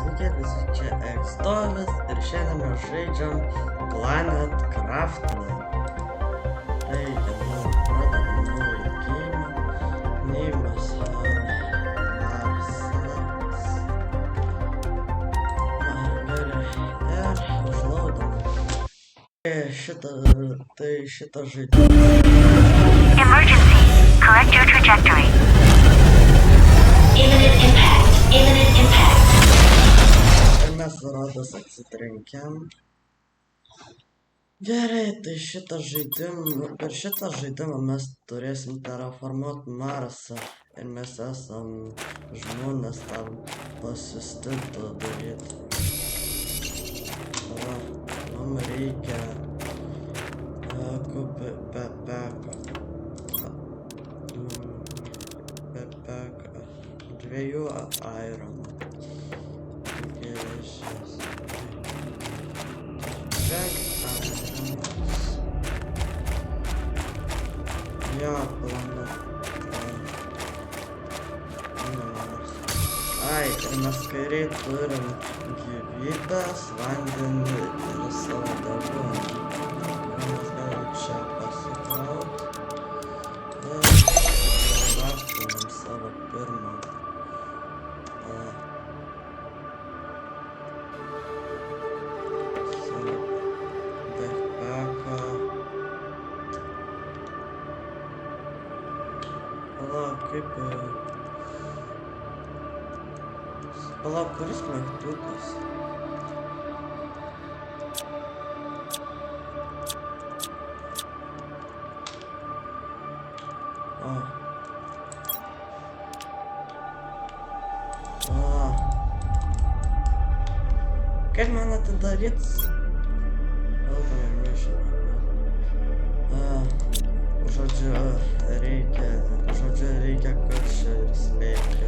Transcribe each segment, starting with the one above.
sveiki, visi čia Ekstovis ir šiandien mes žaidžiam Planet Crafting. Taigi, pradedam naują geimą. Neimas Marsas. Gerai, ir užlaudam. Šitą žaidimą. Emergency. Correct your trajectory. Imminent impact. Imminent impact. Ir mes rodos atsitrenkėm. Gerai, tai per šitą žaidimą mes turėsim terraformuoti Marsą. Ir mes esam žmonės tam pasiusti to daryti. Mums reikia dviejų iron. Jo, ai, ir mes kairiai turim gyvybės, vandenį ir savo deguonį. Mes galim čia pasikrauti. Ir raftinam savo pirmą. Palauk, kuris mygtukas? Kaip man atidaryt? Žodžiu, reikia karščio ir slėpti.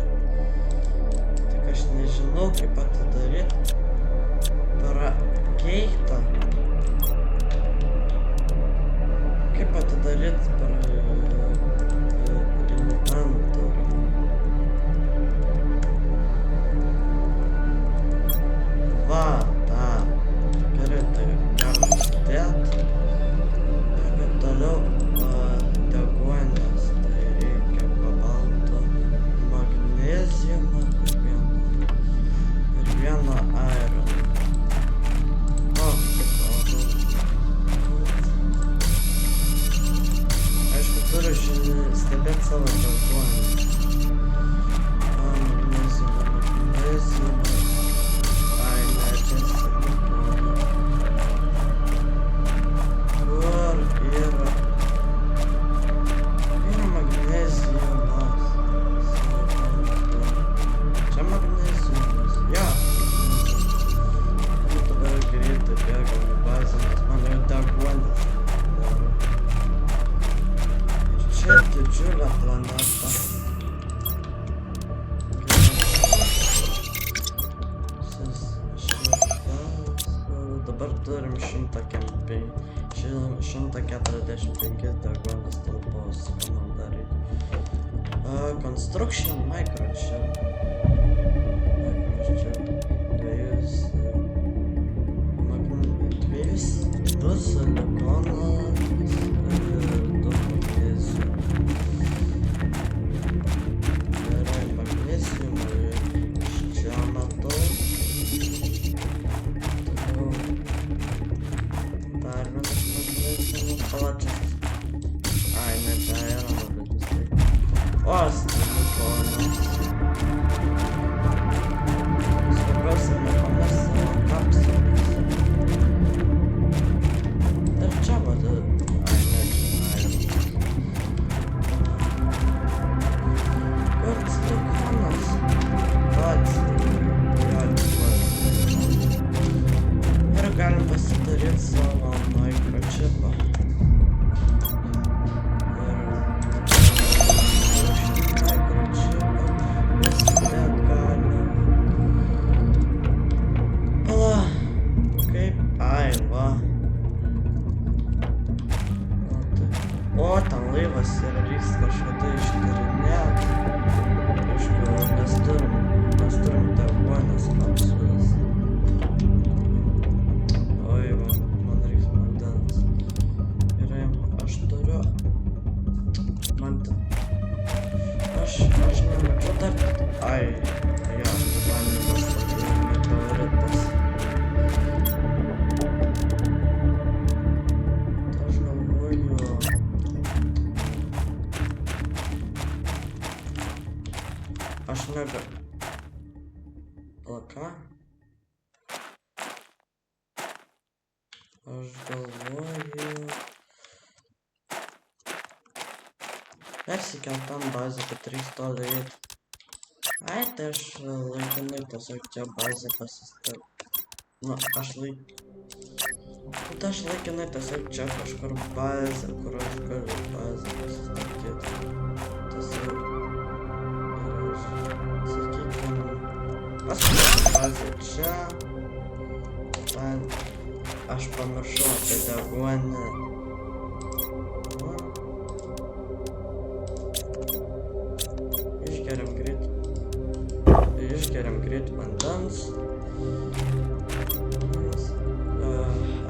Tik aš nežinau, kaip atidaryt keitą. Kaip atidaryt inventorių. Va, tą. Gerai, tai galim sudėt. Ir kaip toliau deguonies. Tai reikia kobalto, magneziumą ir vieną iron. Aišku, turiu stebėti savo deguonį. Magneziumą. Ai, ne, čia silikonu. Kur yra? Yra magneziumas. Čia magneziumas. Jo. Dabar greitai bėgam į bazę, nes man jau deguonis. Ir čia didžiulė planeta. Dabar turim 145 deguonis talpos. Ką man daryti? Construction microchip. Du silikonas ir 2 magnezium. Gerai, magneziumą iš čia matau. Dar vienas magneziumas. Palačias. Ai, ne, čia yra labai visai. O, silikonas. Ką? Aš galvoju... Persikeltam bazę, kad reiks toli eiti. Ai, tai aš laikinai tiesiog čia bazę pasistatau. Nu, aš laikinai tiesiog čia kažkur bazę, kur aš galiu bazę pasistatyti. Tiesiog... Ir aš, sakykime, pasistatau bazę čia. Ten... Aš pamiršau apie deguonį. Išgeriam greit vandens.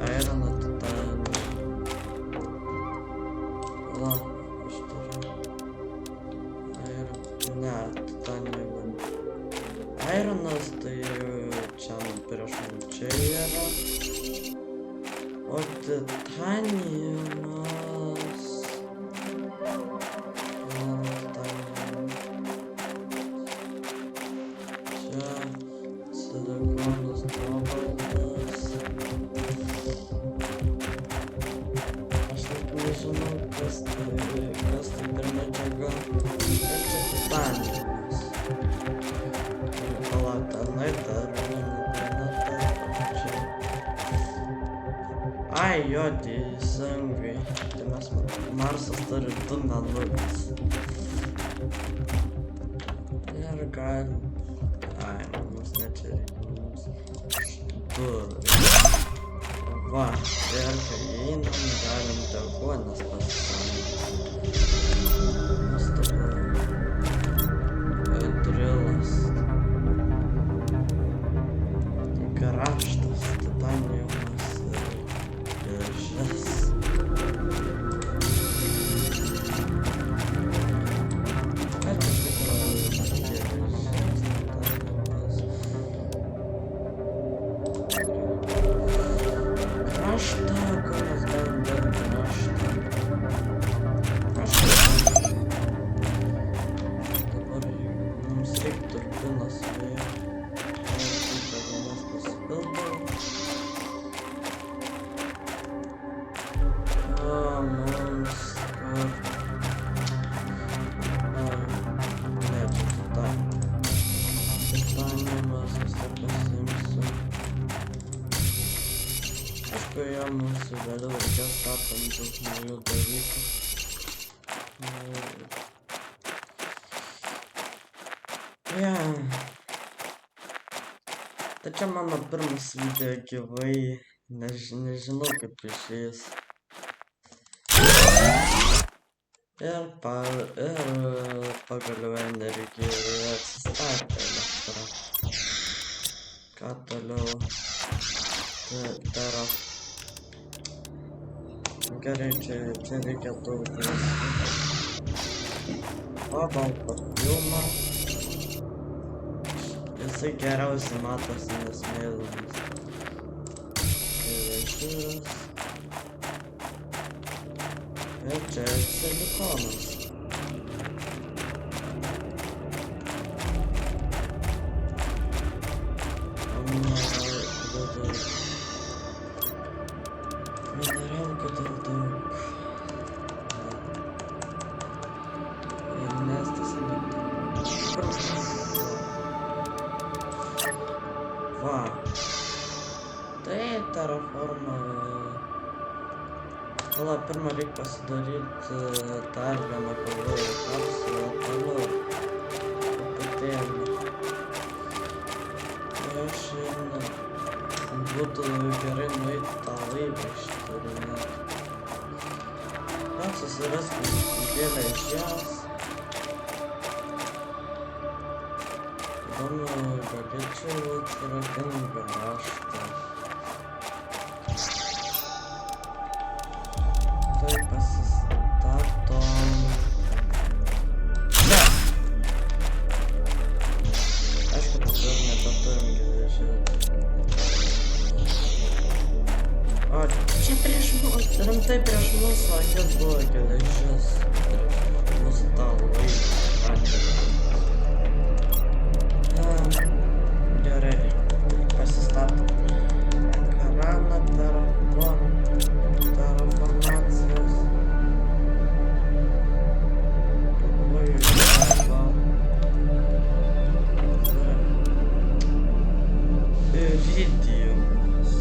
Aironą titanį. La, aš turiu. Ne, titanį vandens. Aironas tai čia prieš man čia yra. O titaniumas... Silikonas, kobaltas. Aš net nežinau, kas tai per medžiaga. Bet čia titaniumas. Palauk, tenai dar viena čia. Ai, jo, teisingai. Tai mes Marsas turi 2 mėnulius. Ir galim... Ai, mums ne čia reikia, mums 2. Va, ir kai einam, galim deguonis pasisamti. Nes dabar drilas. Kraštas, titaniumas ir geležis. Ką čia tikrai kraštą, ko mes galim dar kraštą. Dabar mums reikia turbinos vėjo. Mes pasipildom. O, mums kur... Ne, čia titaniumas visą pasimsiu. Aišku, jo mūsų vėliau reikės statant daug naujų dalykų. Tai čia mano pirmas video gyvai, nežinau kaip išeis. Ir pagaliau energija atsistatė elektra. Ką toliau? Gerai, čia reikia daug kobalto filmą. Jisai geriausiai matosi, nes mėlynas. Geležis. Ir čia silikonas. Mineralų dar daug. Ir nestas va. Tai terraforma. Pala, pirmą reikia pasidaryti dar vieną pavojų kapsulę toliau. Truputėlį. Aš būtų gerai nueiti tą laivą iš turinį. Pats susiraskim geležies. Įdomu, galėčiau atsirakint raštą. Tai pasistatom. Ne! Aišku, dabar nebeturim geležies. O, čia prieš mus, rimtai prieš mūsų akis buvo geležis. Mūsų tą laivą. Gerai. iridiumas.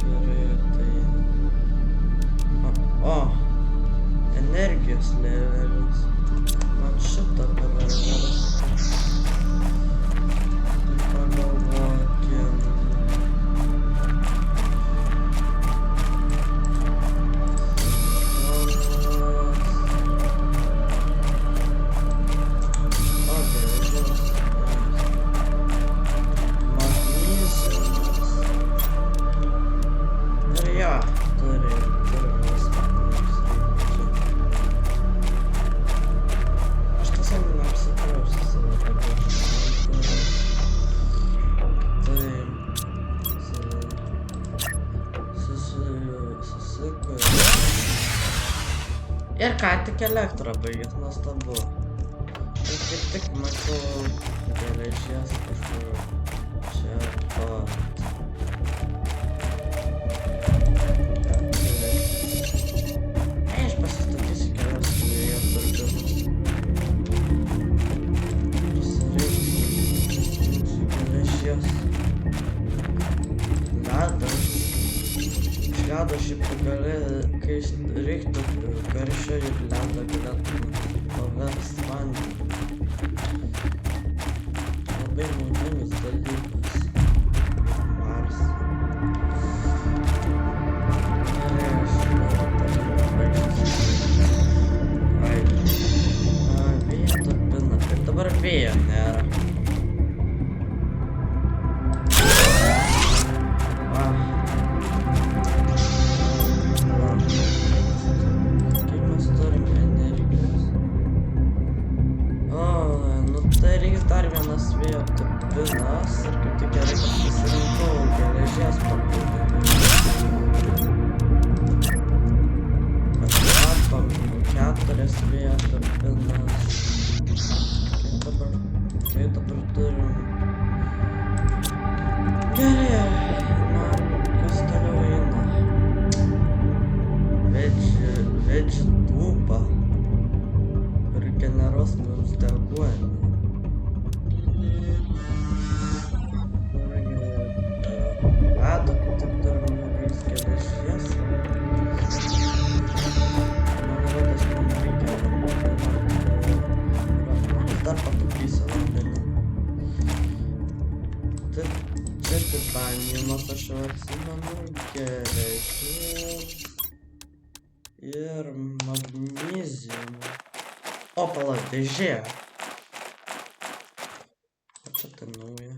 Gerai, tai... O, energijos levelis. Man šitą pagalvos. Pagalvokim. Ir ką tik elektrą baigęs, nuostabu. Ir kaip tik matau geležies kažkur čia pat. Aš pasistatysiu kelias vėjo turbinas. Prisirinkti geležies. Ledas. Iš ledo šiaip gali, kai reiktų karščio ir ledą galėtume paversti vandenį. Labai naudingas dalykas. Marsas. Vėjo turbina. Ir dabar vėjo nėra. Dar vienas vėjo turbinas ir kaip tik gerai, kad pasirinkau geležies papildomai. Atstatom 4 vėjo turbinas. Kai dabar turim... Gerai, man kas toliau eina. Vedži tūpą ir generuos mums deguonį. Ledo, kaip tik turim nuveis geležies. Man rodos, man reikia dar patupysiu vandenį. Čia titaniumas, aš jau atsimenu, geležies ir magneziumą. O, palauk, dėžė. O čia tai nauja.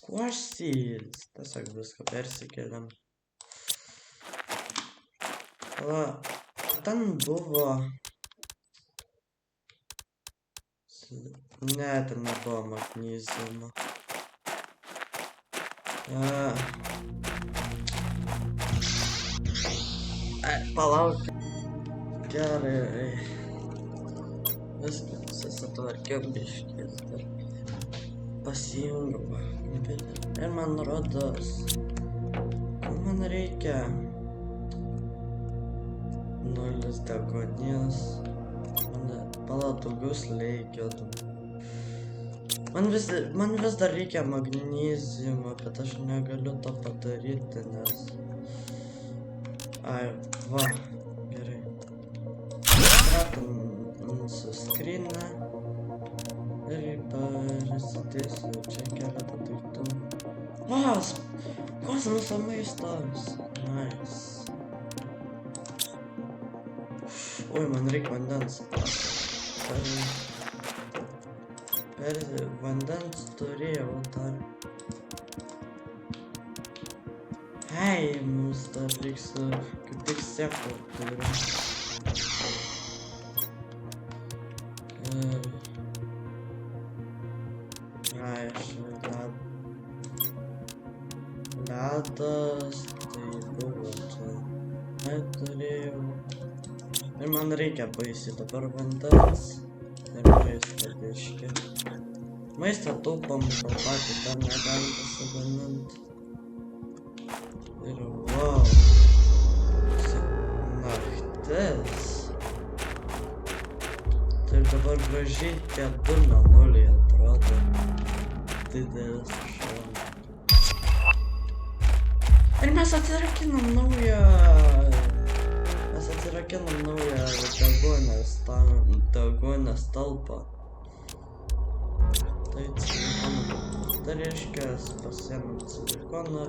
Squash seeds. Tiesiog viską persikėlėm. Pala, ten buvo... Ne, ten nebuvo magneziumo. Palauk. Gerai. Viską susitvarkiau biškis dar. Pasijungiau. Ir man rodos, man reikia 0 deguonies, pala daugiau slėgio. Man vis dar reikia magneziumo, bet aš negaliu to padaryti, nes... Ai, va, gerai. Kratom mūsų skryną. Ir pasidėsiu čia keletą daiktų. Kosmoso maistas. Nice. Oi, man reikia vandens. Per vandens turėjau dar. Hei, mums dar reiks kaip tik sėklų turiu. Ledas, tai buvo čia. Neturėjau. Ir man reikia baisiai dabar vandens. Ir maistą biškį. Maistą taupom, kol patys dar negalim pasigaminti. Ir wow. Naktis. Tai dabar gražiai tie 2 mėnuliai atrodo. didelis šonas. Ir mes atsirakinam naują deguonies talpą. Tai silikoną. Tai reiškia, pasiėmėm silikoną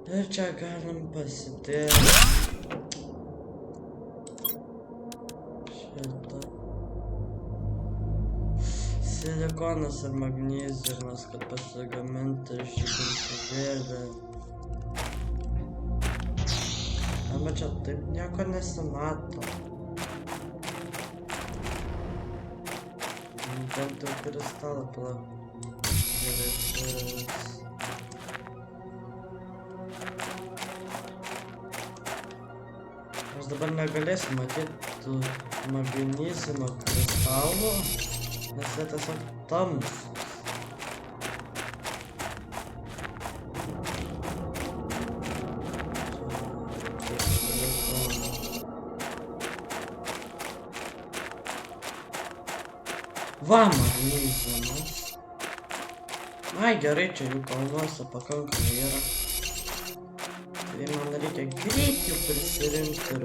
ir čia galim pasidėti šitą. Silikonas ir magneziumas, kad pasigaminti žibintuvėlį. Arba čia taip nieko nesimato. Bent jau kristalą Aš dabar negalėsiu matyti magneziumo kristalų, nes jie tiesiog tamsūs. Va, magneziumas. Ai, gerai, čia jų kalnuose pakankamai yra. Tai man reikia greit jų prisirinkti ir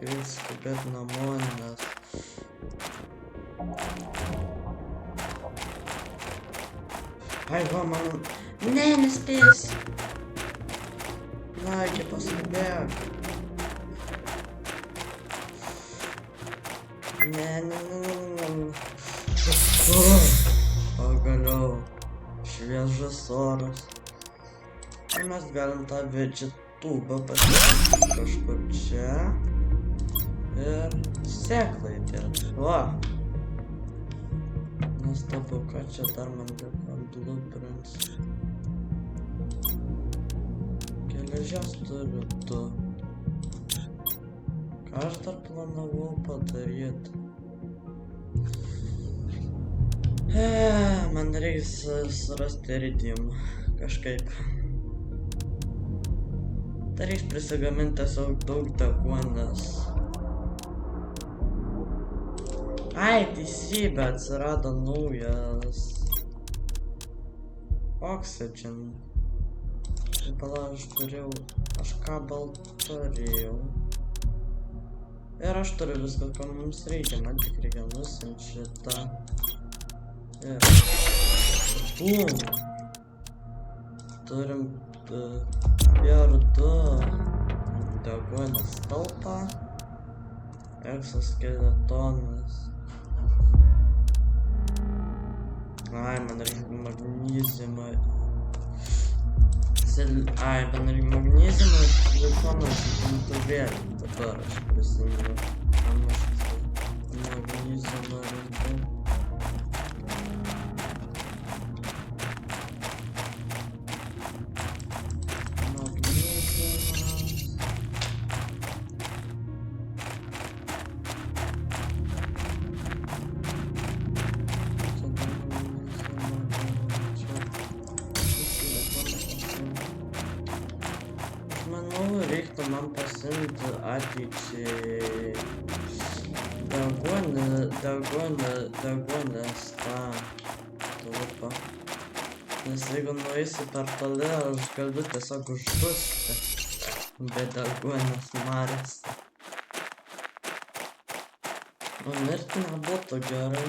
greit skubėt namo, nes ai, va, man... Ne, nespėsiu. Na, iki paskubėk. Ne. Pagaliau. Šviežas oras. Ir mes galim tą vegetubą pasiekti kažkur čia. Ir sėklą įdėti. Va. Nuostabu, ką čia dar man liko blueprints. Geležies turiu 2. Ką aš dar planavau padaryti? Man reikia surasti iridiumą kažkaip. Tai reikia prisigaminti tiesiog daug deguonies. Ai, teisybė, atsirado naujas oxygen. Pala, aš kabel turėjau. Ir aš turiu viską, ko mums reikia, man tik reikia nusimti šitą. Ir... Bum! Turim ir 2 deguonies talpą. Exoskeletonas. Ai, man reikia magneziumą. Ai, man reikia magneziumą ir silikono žibintuvėlį. Dabar aš prisimenu. Magneziumą reikia. Reiktų man pasiimti ateičiai deguonies tą talpą. Nes jeigu nueisiu per toli, aš galiu tiesiog uždusti be deguonies marės. O mirti nebūtų gerai.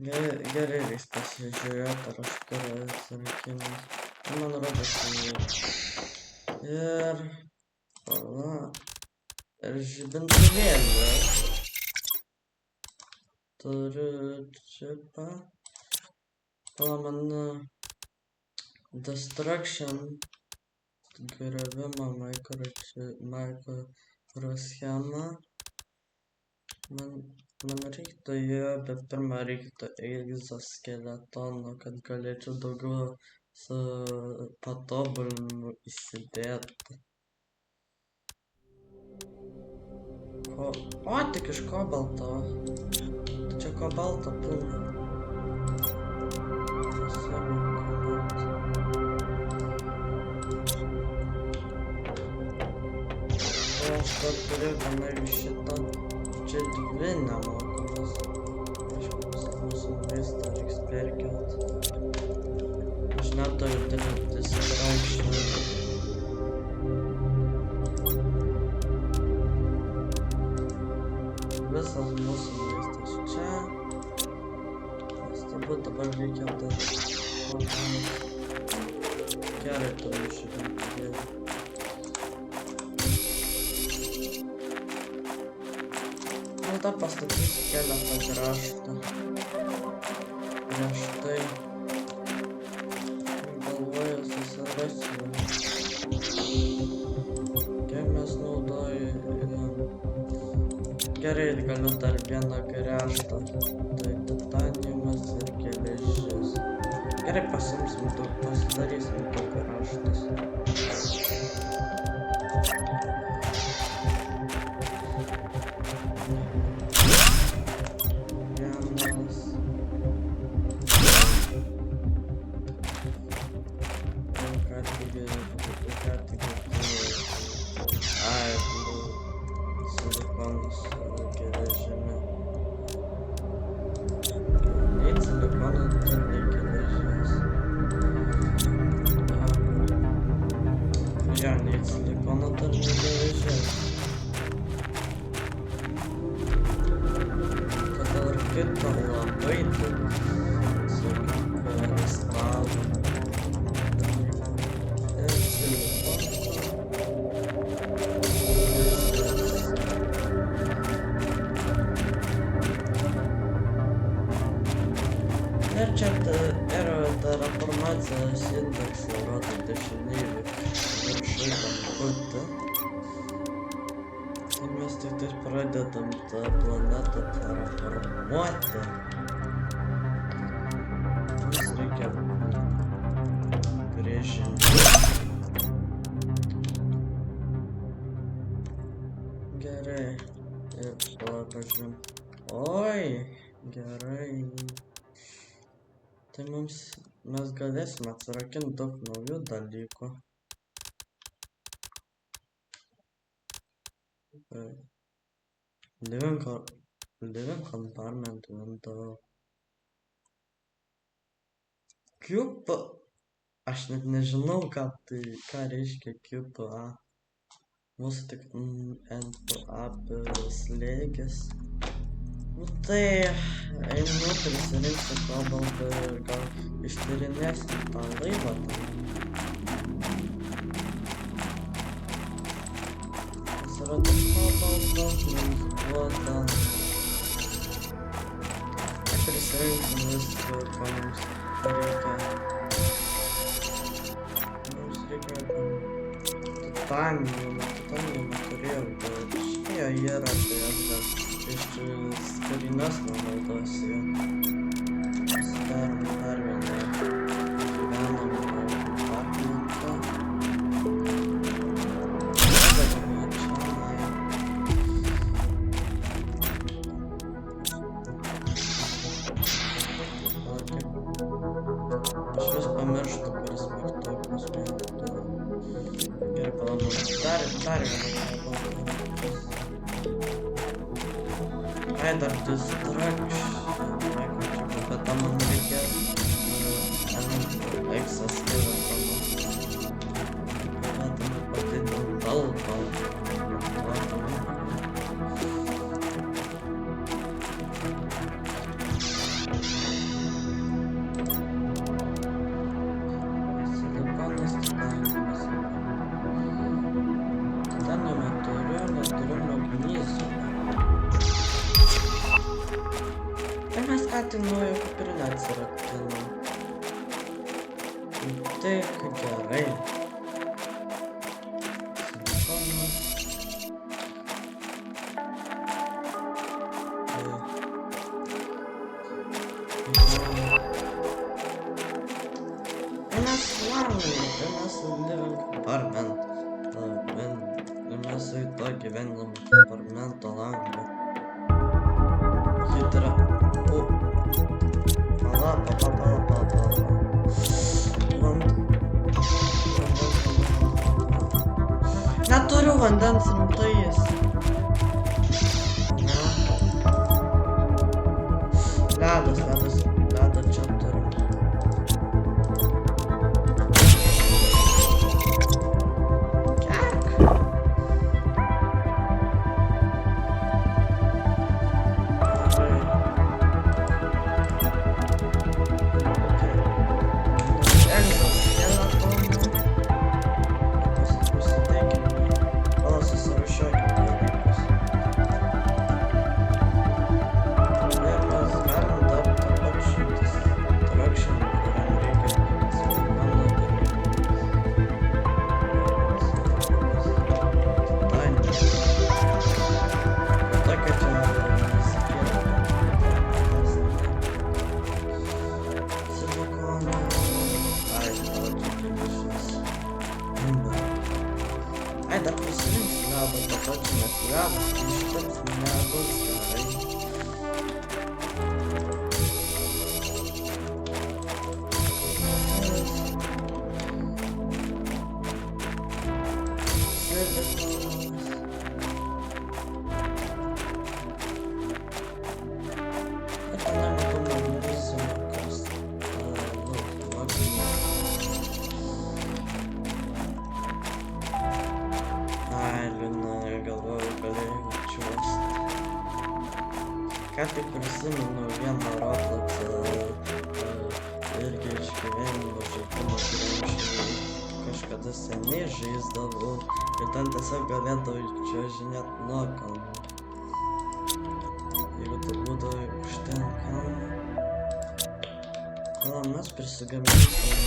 Gerai reiks pasižiūrėti, ar aš turiu atsirakimus. Man rodos, ir žibintuvėlį. Turiu čipą. Man destruction, griovimo mikroschemą. Man reiktų jo, bet pirmą reiktų egzoskeletonų, kad galėčiau daugiau su patobulinimu įsidėti. O, tik iš kobalto. Čia kobalto pilna. aš dar turiu gana ir šitą. Čia dvi nemokamas. Aišku, mūsų maistą reiks perkelt. Aš neturiu dirbti straikščių. Visas mūsų maistas čia. Nes turbūt dabar reikia dar gerai turiu šitą gėrį. Tada pastatysiu keletą grąžtų. Prieš tai galvoju susirasiu. Kiek mes naudojame. Gerai, galiu dar vieną grąžtą. Tai titaniumas ir geležis. Gerai, pasidarysim du grąžtus. Ir čia yra reformacijos indeksą rodo dešinėje viršui kamputi. Tai mes tik tai pradedam tą planetą terraformuoti. Mums reikia grėžinių. Gerai. Ir pažiūrėjom. Oi, gerai. Tai mes galėsime atsirakinti daug naujų dalykų. Living compartment window. Cube. Aš net nežinau, ką reiškia cube. Mūsų tik NPA slėgis. Nu tai einu prisirinksiu kobaltą ir gal ištyrinėsiu tą laivą. Atsirado kobalto, mums duoda. Prisirinksiu viską, ko mums reikia. Mums reikia titaniumą turėjau, bet čia yra, tai aš gal iš karinės naudosiu. Pasidarom dar vieną gyvenamą aplinką. Padedame čionai. Aš vis pamirštu, kuris mygtukas mėgtų. Gerai, palauk. Dar vieną. Ai, dar distraction. Bet tam man reikės X-as skirą tam padidinti talpą. Silikonas titaniumas. Titaniumą neturiu magnezijų. Tai mes ką tik naują kuprinę atsirakinom. Taip, gerai. Silikonas. Mes living compartment. Mes į tą gyvenamą compartmento langą. Hidra. Pala. Net turiu vandens rimtais. Ledas čia turiu. Ai, dar prisiminsiu ledą, tą pačią, nes ledas, tai šitas nebus gerai. Ką tik prisimenu vieną Robloxą irgi iš gyvenimo žaidimą, kurį kažkada seniai žaisdavau ir ten tiesiog galėdavai čiuožinėt nuo kalnų. Jeigu tai būdavo aukštyn kalną. Gal mes prisigaminsim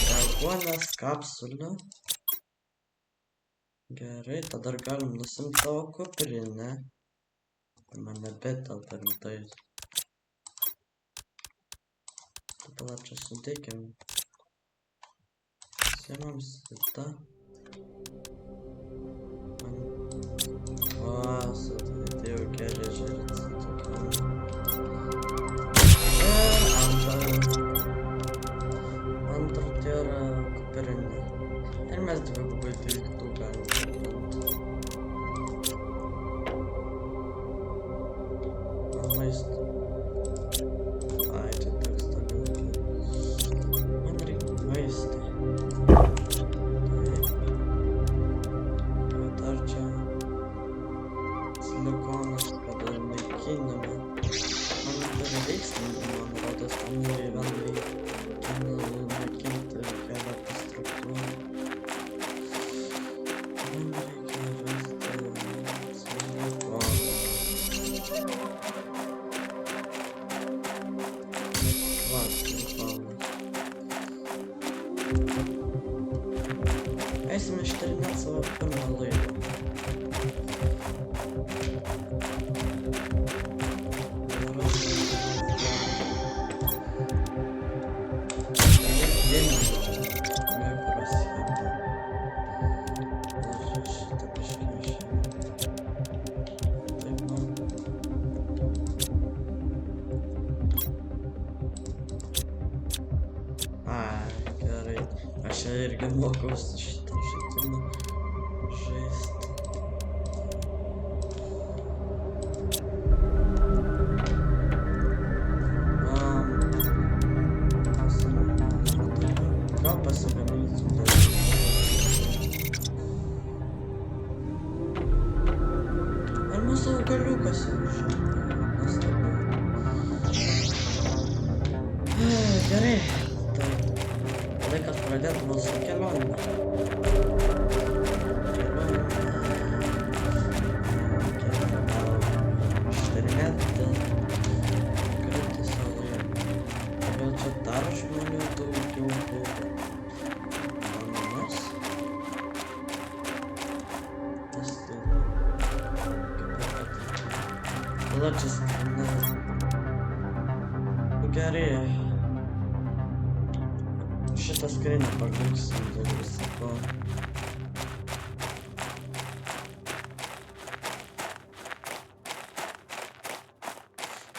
deguonies kapsulę. Gerai, tada galim nusimti savo kuprinę. Ir man nebetelpa rimtai. Tada čia sudėkim. Siemam sitą. O, sudėdėjau geležėlį tokiam. Ir antrą tai yra kuprinė. Ir mes dvigubai daiktų galim. Maisto. Ai, čia teksto galbūt. Man reikia maisto. Taip. Bet ar čia silikonas, kada naikiname. Man turi veiksminti, man rodos, tam įvendai naikinti keletą struktūrų. Man reikia rasti silikoną. Eisime ištyrinėti savo pirmą laivą. Aš irgi mokausi šitą žaidimą žaisti. Gal pasigaminsiu laivą. Ar mūsų augaliukas jau žinai? Gerai. Laikas pradėti mūsų kelionę. Ištyrinėti Kriti saloje. Gal čia dar žmonių daugiau buvo. Ananas. Tas tai. Tada čia skrinės. Gerai. Šitą skrinę paliksim dėl visko.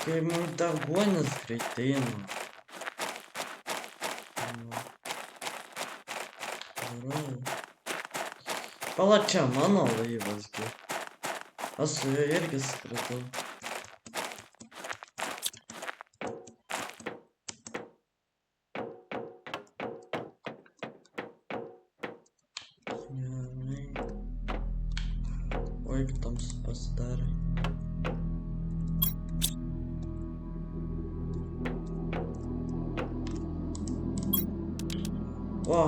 Kai mums deguonis greitai eina. Gerai. Pala čia mano laivas, gi. Aš su juo irgi skridau. Gerai. Oi, tamsu pasidarė. O.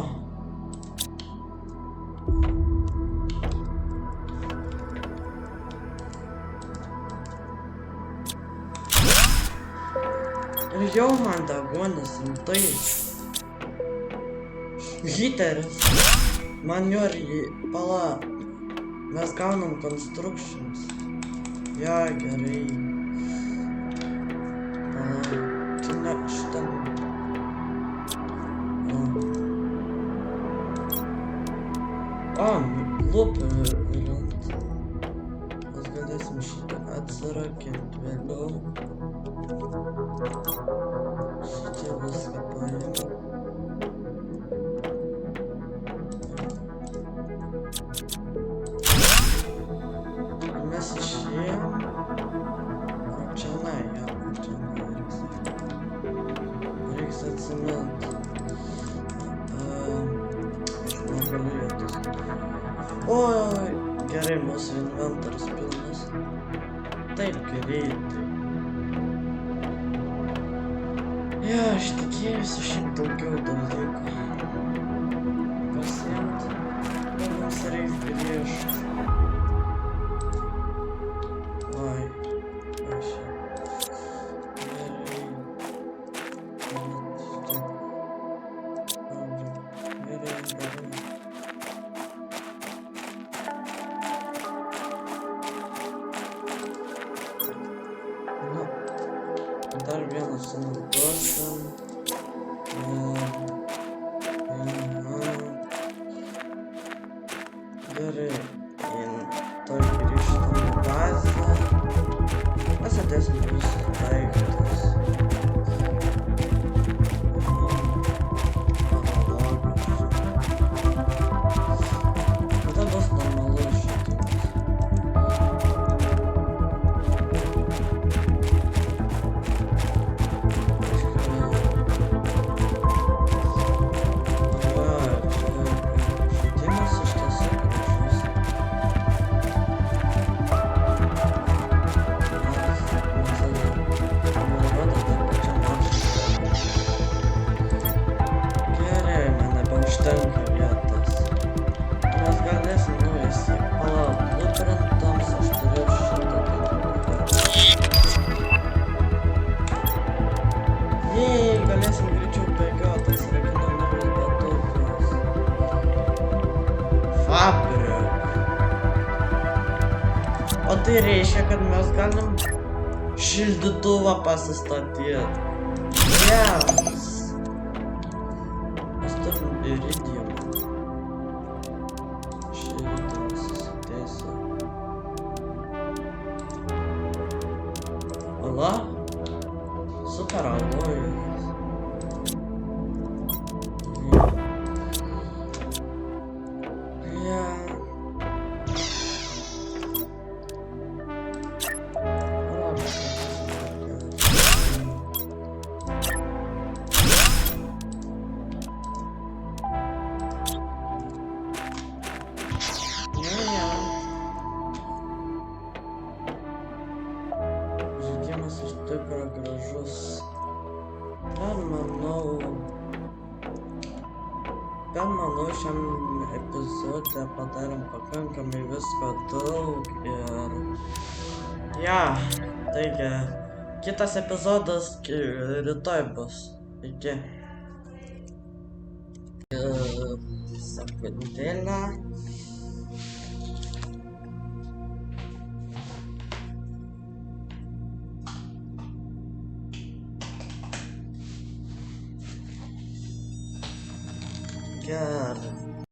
Ir jau man deguonis rimtai. Hiteris. Man jo pala. Mes gaunam constructions. Ja, gerai. Čia ne šitą. Lūpų įrant. Mes galėsim šitą atsirakinti vėliau. Šitie viską paėmė. Mes išėjom. Čia reiks atsimint. Aš negaliu jėtis. Oi, gerai, mūsų inventorius pilnas. Taip greitai. Ja, aš tikėjusi šiaip daugiau dalykų. Pasiimt. Mums reiks grįžt. Oi, aš jau. Gerai. Gerai. Dar vieną sunaudosim. Gerai, toj grįžtam į bazę. Mes atėsim visus daiktus. Tada bus normalus šitimas. Užtenka vietos. Mes galėsim nuveisi. Palauk, blueprintams aš turiu šitą dalyką. Jei, galėsim greičiau bėgioti, atsirakinam naujus batukus. Fabrik. O tai reiškia, kad mes galim šildytuvą pasistatyti. Yes. Iridium. Šildytuvą susidėsiu. Ala? Super alojus. Žaidimas iš tikro gražus. Bet manau šiam epizode padarėm pakankamai visko daug ir... Ja, taigi, kitas epizodas rytoj bus. Iki. Sekundėlę. Gerai.